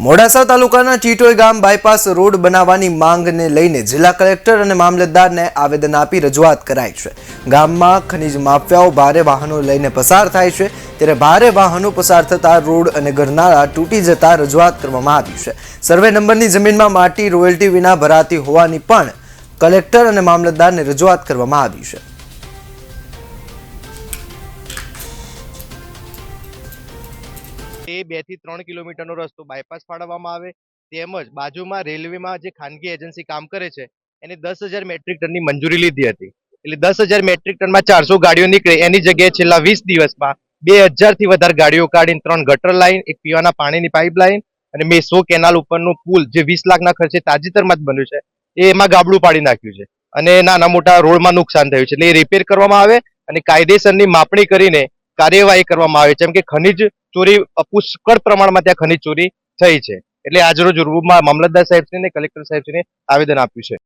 મોડાસા તાલુકાના ચીટોઈ ગામ bypass road બનાવવાની માંગને લઈને જિલ્લા કલેક્ટર અને મામલતદારને આવેદન આપી રજૂઆત કરાઈ છે। ગામમાં ખનીજ માફિયાઓ ભારે વાહનો લઈને પસાર થાય છે, ત્યારે ભારે વાહનો પસાર થતા રોડ અને ગરનાળા તૂટી જતા રજૂઆત કરવામાં આવી છે। સર્વે નંબરની જમીનમાં માટી રોયલ્ટી વિના ભરાતી હોવાની પણ કલેક્ટર અને મામલતદારને રજૂઆત કરવામાં આવી છે। એ 2 થી 3 કિલોમીટરનો રસ્તો બાયપાસ ફાળવવામાં આવે, તેમજ બાજુમાં રેલવેમાં જે ખાનગી એજન્સી કામ કરે છે એને 10,000 મેટ્રિક ટનની મંજૂરી લીધી હતી। એટલે 10,000 મેટ્રિક ટનમાં 400 ગાડીઓ નીકળે એની જગ્યાએ છેલ્લા 20 દિવસમાં 2,000 થી વધારે ગાડીઓ કાઢીને 3 ગટર લાઈન, એક પીવાના પાણીની પાઇપલાઇન અને મેસો કેનાલ ઉપરનો પુલ જે 20 લાખના ખર્ચે તાજેતરમાં જ બન્યું છે એમાં ગાબડું પાડી નાખ્યું છે અને નાના મોટા રોડમાં નુકસાન થયું છે। એટલે એ રિપેર કરવામાં આવે અને કાયદેસરની માપણી કરીને કાર્યવાહી કરવામાં આવે, જેમ કે ખનીજ ચોરી પુષ્કળ પ્રમાણમાં ત્યાં ખનીજ ચોરી થઈ છે। એટલે આજરોજ રૂબરૂમાં મામલતદાર સાહેબશ્રીને કલેક્ટર સાહેબશ્રીને આવેદન આપ્યું છે।